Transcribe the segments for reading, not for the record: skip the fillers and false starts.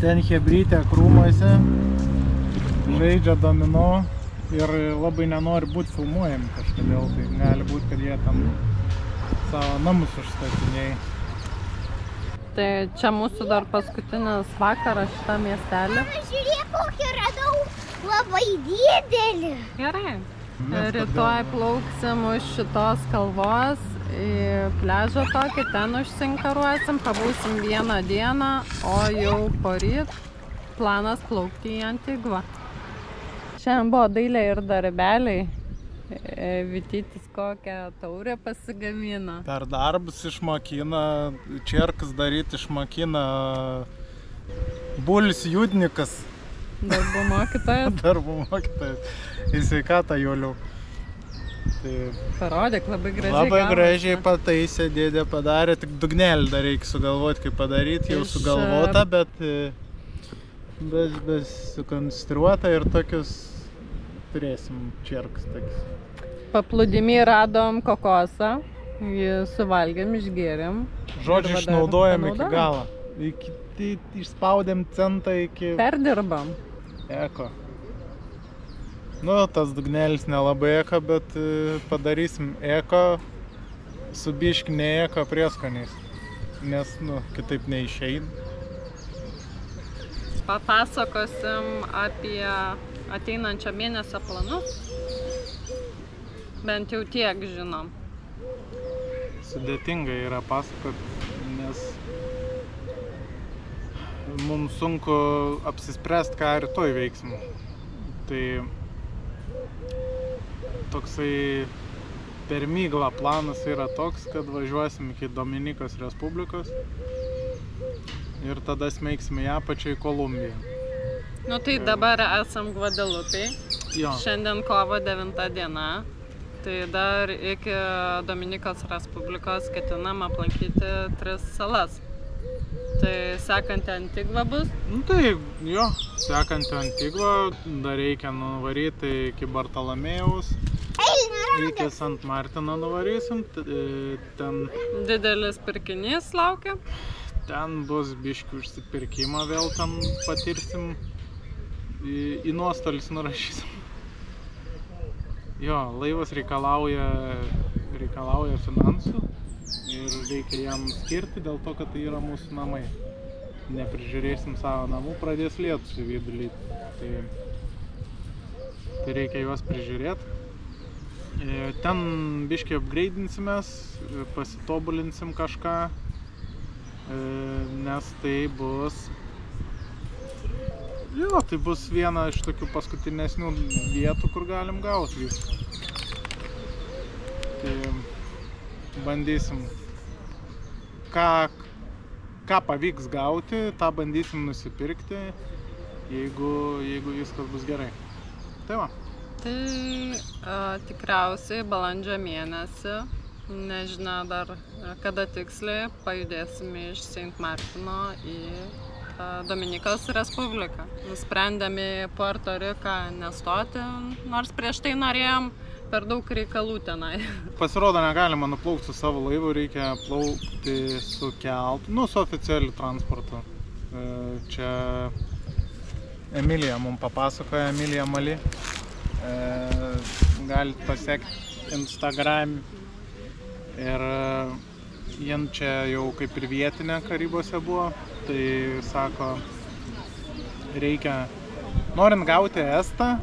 Ten hebrytė krūmuose, žaidžia domino ir labai nenori būti filmuojami kažkodėl. Tai gali būti, kad jie tam savo namus užstatinėjai. Tai čia mūsų dar paskutinis vakaras šitą miestelį. Žiūrėk, kokį radau, labai didelį. Gerai. Rytoj plauksim už šitos kalvos į pliažą tokį, ten užsinkaruosim, pabūsim vieną dieną, o jau poryt planas plaukti į Antigvą. Šiandien buvo dailė ir darbeliai. Vytytis kokią taurę pasigamina. Per darbus išmokina, čerkas daryti išmokina Bulis Judnikas. Darbų mokytojas. Darbų mokytojas. Į sveikatą, Juliau. Tai parodyk, labai gražiai. Labai gražiai pataisė, dėdė padarė, tik dugnelį dar reikia sugalvoti, kaip padaryti, jau sugalvota, bet sukonstruota ir tokius turėsim čerkas tokius. Paplūdimy radom kokosą, jį suvalgėm, išgėrėm. Žodžiu, išnaudojam iki galo. Išspaudėm centą iki... Perdirbam. Eko. Nu, tas dugnelis nelabai eko, bet padarysim eko su biški ne eko prieskoniais. Nes, nu, kitaip neišeina. Papasakosim apie ateinančio mėnesio planus. Bent jau tiek žinom. Sudėtinga yra pasakot, nes mums sunku apsispręsti, ką rytoj veiksim. Tai toksai per myglą planas yra toks, kad važiuosim iki Dominikos Respublikos ir tada smeigsime į apačią į Kolumbiją. Nu tai dabar esam Gvadelupėj. Jo. Šiandien kovo 9 diena. Tai dar iki Dominikos Respublikos ketinam aplankyti 3 salas. Tai sekanti Antigva bus? Nu tai jo, sekanti Antigva, dar reikia nuvaryti iki Bartolomėjaus, iki Sant Martino nuvarysim, ten... Didelis pirkinys laukia. Ten bus biškių užsipirkimą, vėl ten patirsim, į nuostolis nurašysim. Jo, laivas reikalauja finansų ir reikia jam skirti dėl to, kad tai yra mūsų namai. Neprižiūrėsim savo namų, pradės lietus į vidų lyti. Tai reikia juos prižiūrėti. Ten biškiai upgraidinsimės, pasitobulinsim kažką, nes tai bus... Jo, tai bus viena iš tokių paskutinesnių vietų, kur galim gauti viską. Tai bandysim, ką pavyks gauti, tą bandysim nusipirkti, jeigu viskas bus gerai. Tai va. Tai tikriausiai balandžio mėnesį, nežinia dar kada tiksliai, pajudėsime iš Saint Martino į Dominikos Respubliką. Nusprendėme į Puerto Riką nestoti, nors prieš tai norėjom, per daug reikalų tenai. Pasirodo, negalima nuplaukti su savo laivu, reikia plaukti su keltu, nu, su oficialiu transportu. Čia Emilija mums papasakoja, Emilija Mali. Galite pasiekti Instagram ir jien čia jau kaip ir vietinė Karibuose buvo. Tai sako, reikia, norint gauti estą,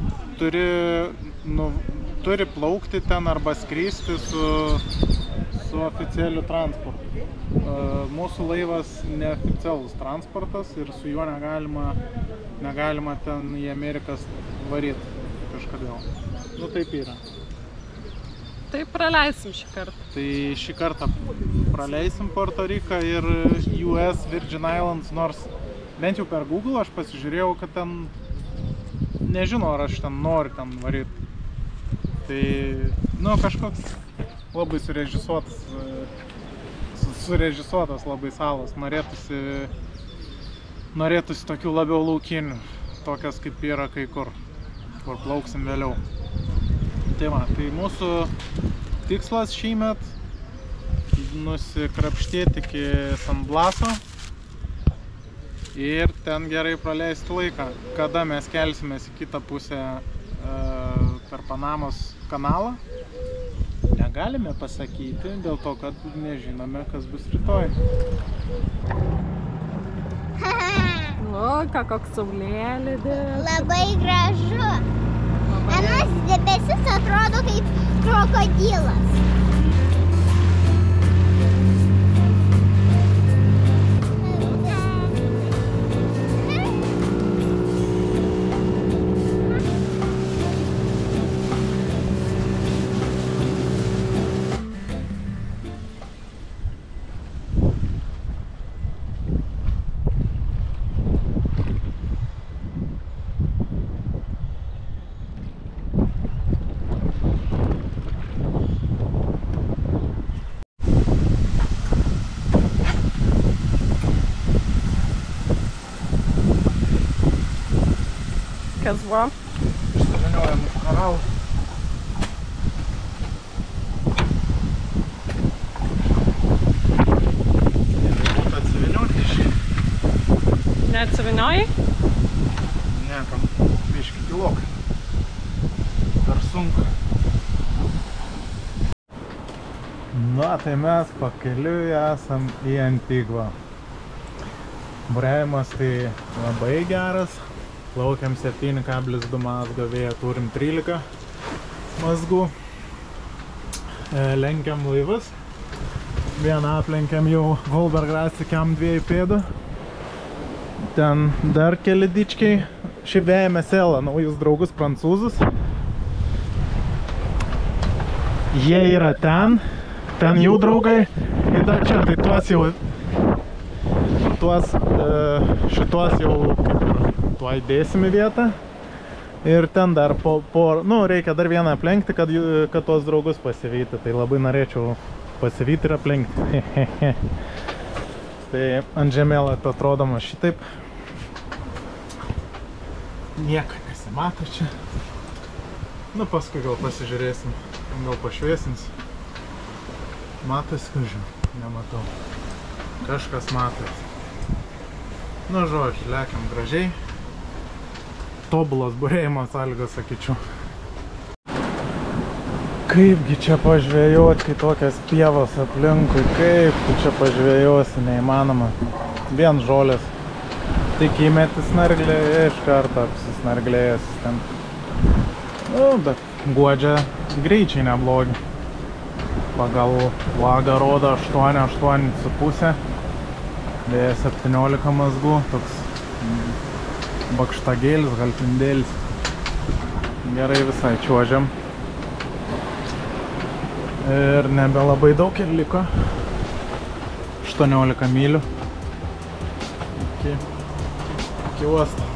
turi plaukti ten arba skristi su oficialiu transportu. Mūsų laivas neoficialus transportas ir su juo negalima ten į Amerikas varyti kažkodėl. Nu taip yra. Tai praleisim šį kartą. Tai šį kartą praleisim Puerto Riką ir US Virgin Islands, nors bent jau per Google aš pasižiūrėjau, kad ten nežinau, ar aš ten noriu ten varyti. Tai, nu, kažkoks labai surežisuotas labai salos. Norėtųsi tokių labiau laukinių, tokias kaip yra kai kur plauksim vėliau. Tai va, tai mūsų tikslas šįmet nusikrapštėti iki San Blaso ir ten gerai praleisti laiką. Kada mes kelsimės į kitą pusę per Panamos kanalą, negalime pasakyti, dėl to, kad nežinome, kas bus rytoj. Luka, koks saulėlydis. Labai gražu. Anas debesis atrodo kaip krokodilas. Kas buvo? Išsivyniojam iš koralų. Būtų atsivinioti iš... Neatsivinioji? Ne, tam biškį gilokai. Per sunku. Na, tai mes pakeliui esam į Antigvą. Buriavimas tai labai geras. Plaukiam 7,2 mazgo, vėją turim 13 mazgų. Lenkiam laivus. Vieną aplenkiam jau Volbergrasį kem 2 pėdų. Ten dar keli dičkiai. Šiaip vėjame Selą, naujus draugus prancūzus. Jie yra ten jų draugai. Ir dar čia, tai šitos jau kaip ir tuoj dėsim į vietą. Ir ten dar reikia dar vieną aplenkti, kad tuos draugus pasivyti. Tai labai norėčiau pasivyti ir aplenkti. Tai ant žemėlapio atrodoma šitaip. Nieko nesimato čia. Nu, paskui gal pasižiūrėsim. Gal pašviesins. Matas, kažin, nematau. Kažkas matas. Nu, žodžiu, lekiam gražiai. Tobulas burėjimo sąlygos, sakyčiau. Kaipgi čia pažvejoti, kai tokias pievas aplinkui, kaip tu čia pažvejosi, neįmanoma. Vien žolės. Tik įmeti snarglį, iš karto apsisnarglėjęs ten. Nu, bet guodžia greičiai neblogi. Pagal vagą rodo 8,5. Vėja 17 mazgų, toks bakštagėlis, halpindėlis. Gerai visai čiuožiam. Ir nebelabai daug ir liko. 18 mylių iki uosto.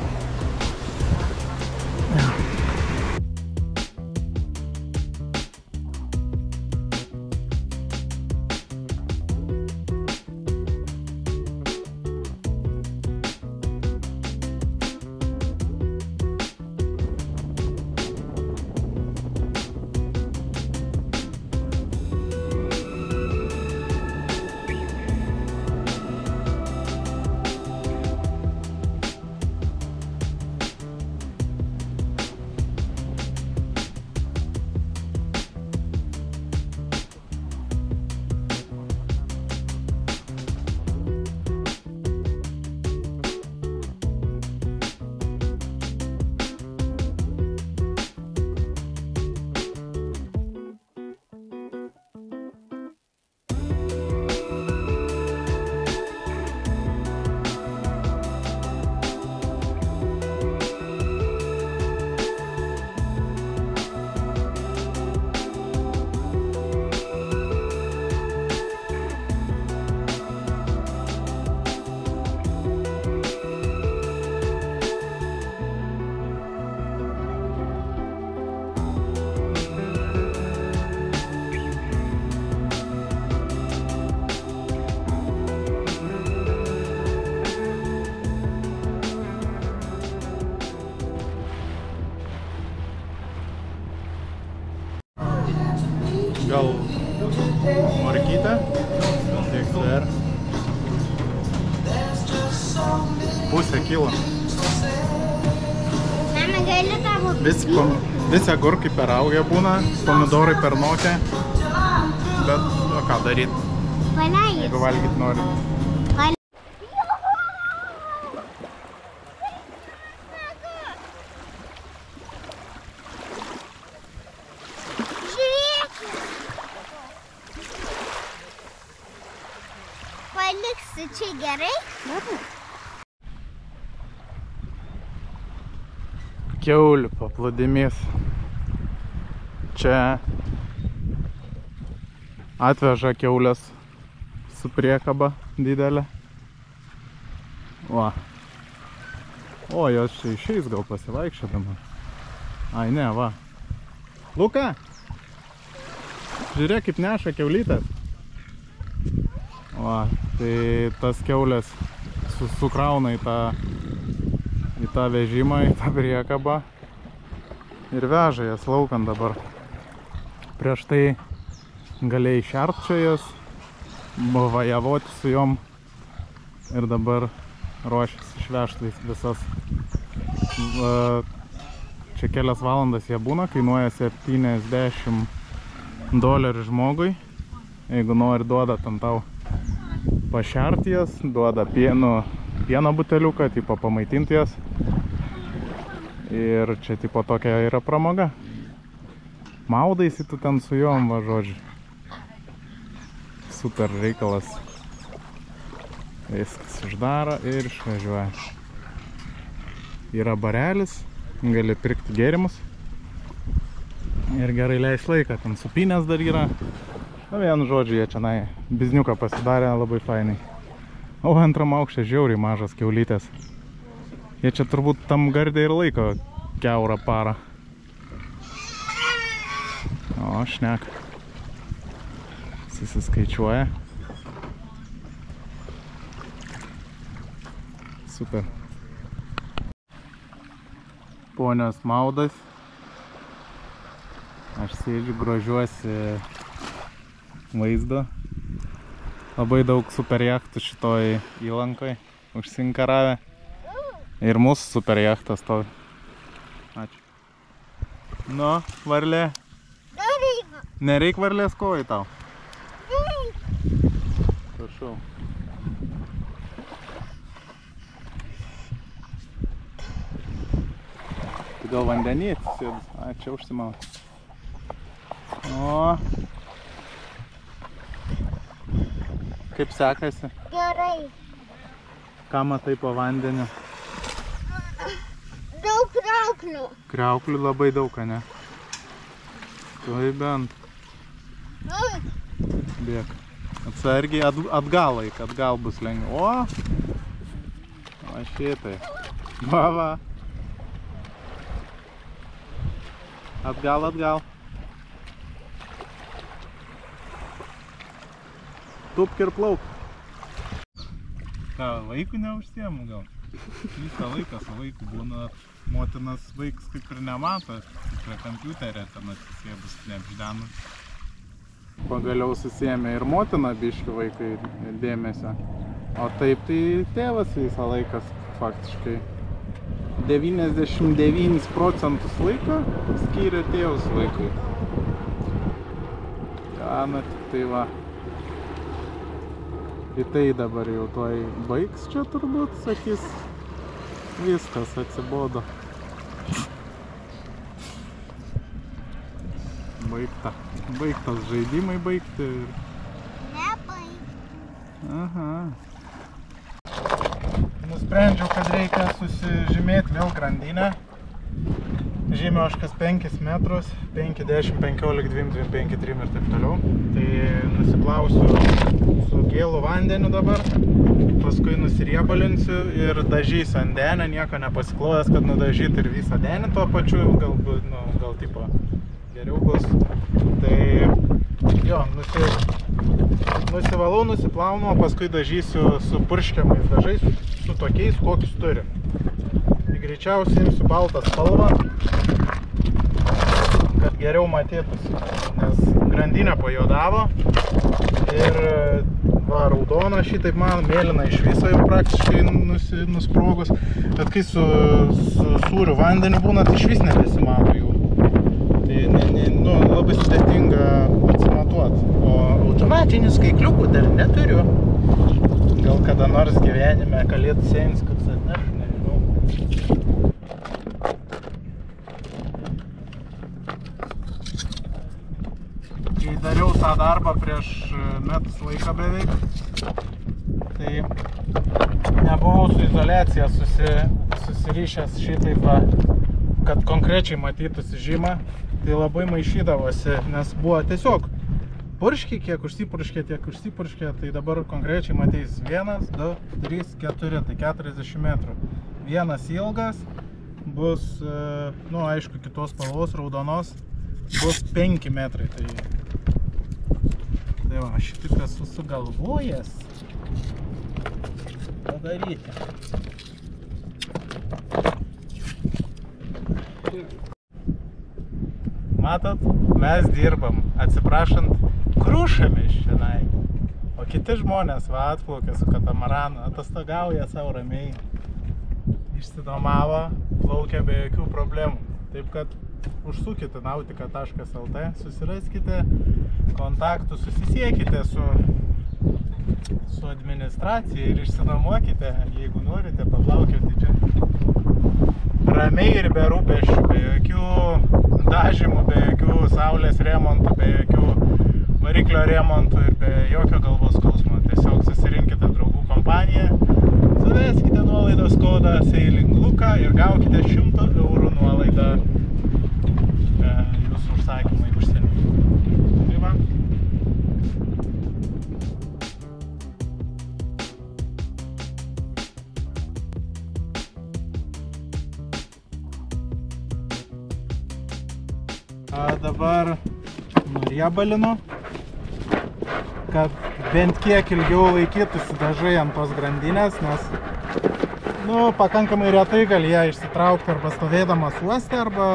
Gal morkytę? Tiek dar. Pusę kilo. Mama, gali tavo Visi agurkai per augę būna, pomidorai per nokę. Bet, o ką daryt, paleis. jeigu valgyt nori. Paliksi čia gerai? Kiaulių paplūdimys. Čia atveža kiaulės su priekaba didelė. Va. O, jos čia išeis gal pasivaikščiodama. Ai, ne, va. Luka! Žiūrėk, kaip neša kiaulytės. Va, tai tas kiaulės sukrauna į tą vežimą, į tą priekabą ir veža jas laukan dabar. Prieš tai galėjai šert čia jas, vajavoti su jom ir dabar ruošiasi išvežti visas. Čia kelias valandas jie būna, kainuoja $70 žmogui. Jeigu nori, duoda tam tau pašert jas, duoda pieno buteliuką, tipo pamaitinti jas. Ir čia tipo tokia yra pramoga. Maudaisi tu ten su jom, va, žodžiu. Super reikalas. Viskas uždaro ir išvažiuoja. Yra barelis, gali pirkti gėrimus. Ir gerai leis laiką, ten supinės dar yra. Na, vienu žodžiu, jie čia bizniuką pasidarė labai fainai. O antram aukšte žiauriai mažas kiaulytės. Jie čia turbūt tam gardė ir laiko kiaurą parą. O, šneka. Susiskaičiuoja. Super. Ponios maudas. Aš sėdžiu, grožiuosi vaizdo. Labai daug super jachtų šitoj įlankoj užsinkaravę. Ir mūsų super jachtas stovi. Ačiū. Nu, varlė. Nereik varlės kojai tau. Prašau. Tu gal vandenį atsisėdus? A, čia užsimau. O. Kaip sekasi? Gerai. Ką matai po vandeniu? Daug kriauklių. Kriauklių labai daug, ne? Tai bent. Bėk. Atsargiai atgal eik, atgal bus lengviau. O! O šitai. Va, va. Atgal, atgal. Tupk ir plauk. Ką, vaikų neužsiemu gal? Visą laiką su vaiku būna. Motinas vaikas kaip ir nemato. Prie kompiuterio ten atsisėdus neapždenus. Pagaliau susėmė ir motina biškių vaikai dėmesio. O taip tai tėvas visą laiką faktiškai 99% laiko skyrė tėvus vaikui. Ja, na tik tai va. Į tai dabar jau tuoj baigs čia turbūt, sakys. Viskas atsibodo. Baigta. Baigtas žaidimai baigti. Nebaigti. Aha. Nusprendžiau, kad reikia susižymėti vėl grandinę. Žymiu aš kas 5 metrus, 5, 10, 15, 2, 2, 5, 3 ir taip toliau. Tai nusiplausiu su gėlu vandeniu dabar, paskui nusiriebalinsiu ir dažysiu ant denę, nieko nepasiklojęs, kad nudažyti ir visą denį tuo pačiu, galbūt, nu, gal tipo geriau bus. Tai jo, nusivalau, nusiplaunu, o paskui dažysiu su purškiamais dažais, su tokiais, kokius turim. Tai greičiausiai imsiu baltą spalvą, kad geriau matytųsi, nes grandinė pajuodavo ir va, raudona šitaip man, mėlyna iš viso jau praktiškai nusprogus, bet kai su sūriu vandeniu būna, tai iš vis nebesimato jų. Tai labai sudėtinga atsimatuoti, o automatinių skaitliukų dar neturiu. Gal kada nors gyvenime Kalėdų senis, koks atneš, nežinau. Kai dariau tą darbą prieš metus laiką beveik, tai nebuvau su izoliacija susirišęs šitaip, kad konkrečiai matytųsi žymą, tai labai maišydavosi, nes buvo tiesiog purškiai, kiek užsipurškė, tiek užsipurškė, tai dabar konkrečiai matys 1, 2, 3, 4, tai 40 metrų. Vienas ilgas bus, aišku, kitos spalvos, raudonos, bus 5 metrai. Tai va, šitaip esu sugalvojęs padaryti. Matot, mes dirbam, atsiprašant, krušame iš šiandien. O kiti žmonės atplaukė su katamaranu, atostogauja savo ramiai. Išsinuomavo, plaukia be jokių problemų. Taip kad užsukite nautika.lt, susiraskite kontaktų, susisiekite su administracija ir išsinuomokite, jeigu norite paplaukioti čia. Ramiai ir be rūpesčių, be jokių dažymų, be jokių saulės remontų, be jokių variklio remontų ir be jokio galvos skausmo. Tiesiog susirinkite draugų kompaniją, suveskite nuolaidos kodą Sailing Luka ir gaukite 100 eurų nuolaidą jūsų užsakymą į užsienį. Tai va. Dabar nuriebalinu, kad bent kiek ilgiau laikytųsi dažai ant tos grandinės, nes pakankamai retai gali ją išsitraukti arba stovėdamas uoste, arba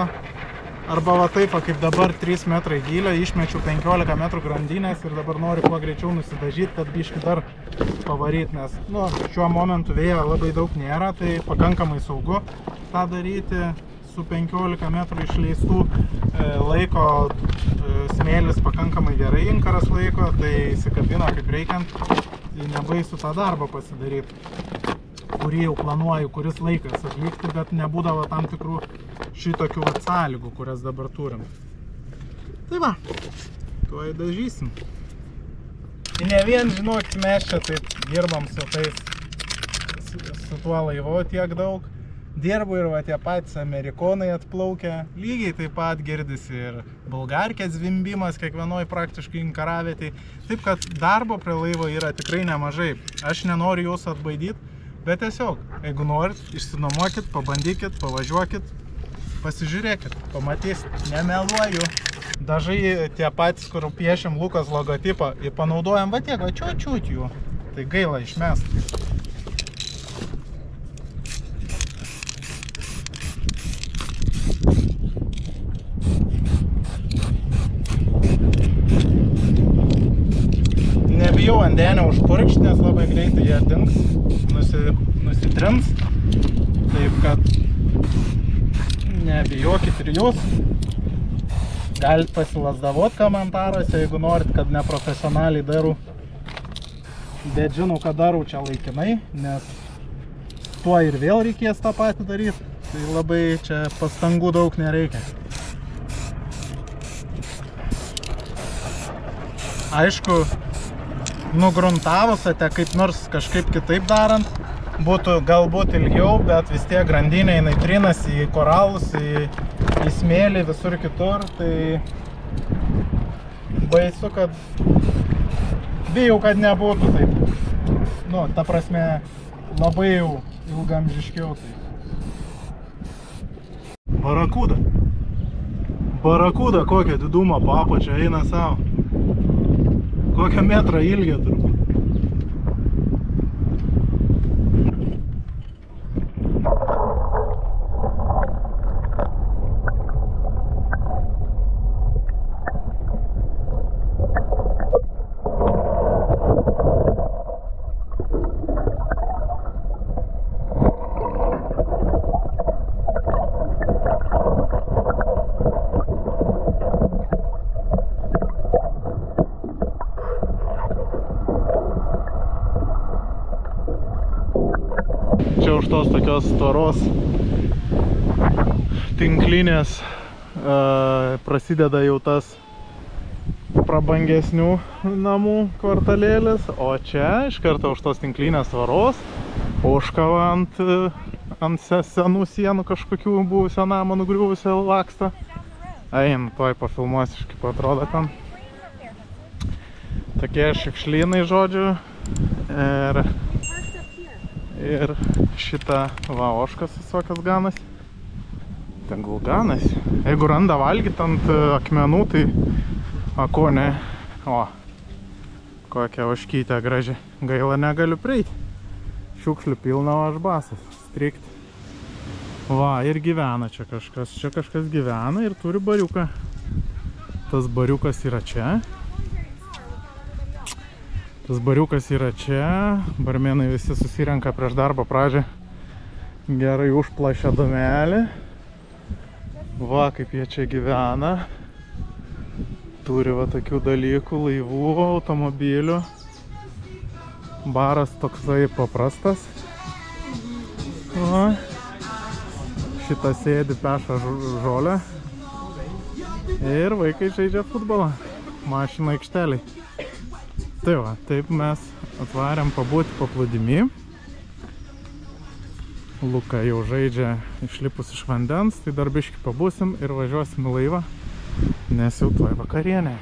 va taip, kaip dabar 3 metrai gylio, išmečiau 15 metrų grandinės ir dabar noriu kuo greičiau nusidažyti, kad biškį dar pavaryti, nes šiuo momentu vėjo labai daug nėra, tai pakankamai saugu tą daryti. Su 15 metrų išleistų laiko smėlis pakankamai gerai inkaras laiko, tai įsikabino kaip reikiant, tai nebaisu tą darbą pasidaryti, kurį jau planuoju, kuris laikas atlikti, bet nebūdavo tam tikrų šitokių sąlygų, kurias dabar turim. Tai va, tuoj dažysim. Tai ne vien, žinot, mes čia taip dirbam su tuo laivu tiek daug. Dirbu ir va tie patys amerikonai atplaukia, lygiai taip pat girdisi ir bulgarkės zvimbimas kiekvienoj praktiškai inkaravietėj. Taip kad darbo prie laivo yra tikrai nemažai. Aš nenoriu jūsų atbaidyti, bet tiesiog, jeigu norit, išsinuomokit, pabandykit, pavažiuokit, pasižiūrėkit, pamatysit, nemeluoju. Dažai tie patys, kur piešiam Lukas logotipą, ir panaudojam va tiek, va čiut jų. Tai gaila išmest. Nebijau vandenio užpurkšti, nes labai greitai jie dings, nusitrins. Taip kad nebijokit ir jūs. Galit pasilasdavot komentaruose, jeigu norit, kad neprofesionaliai darau. Bet žinau, kad darau čia laikinai, nes tuo ir vėl reikės tą patį daryti. Tai labai čia pastangų daug nereikia. Aišku, nugruntavusiate kaip nors kažkaip kitaip darant, būtų galbūt ilgiau, bet vis tiek grandinė jinai trinasi į koralus, į smėlį, visur kitur, tai baisu, kad bijau, kad nebūtų taip. Ta prasme, labai jau ilgamžiškiau tai. Barakuda. Barakuda kokią didumą po apačią eina savo. Kokią metrą ilgio turbūt. tos tokios storos tinklinės prasideda jau tas prabangesnių namų kvartalėlis, o čia iš karto už tos tinklinės tvoros užkava ant senų sienų kažkokių buvusio namo nugriuvusio laksto. Eim, tuoj pafilmuosiu, kaip atrodo ten. Tokie šiukšlynai, žodžiu. Ir šitą va, ožkas visokios ganasi. Tegul ganasi. Jeigu randa valgyti ant akmenų, tai ko ne. O, kokia ožkytė graži. Gaila, negaliu prieiti. Šiukšlių pilna, o aš basas. Strikt. Va, ir gyvena čia kažkas. Čia kažkas gyvena ir turi bariuką. Tas bariukas yra čia. Tas bariukas yra čia. Barmenai visi susirenka prieš darbo pradžią. Gerai užplašia domelį. Va, kaip jie čia gyvena. Turi va tokių dalykų, laivų, automobilių. Baras toksai paprastas. Va. Šitą sėdi, peša žolę. Ir vaikai žaidžia futbolą. Mašina aikšteliai. Tai va, taip mes atvarėm pabūti paplūdimy. Luka jau žaidžia išlipus iš vandens, tai dar biškį pabūsim ir važiuosim į laivą, nes jau tuoj vakarienė.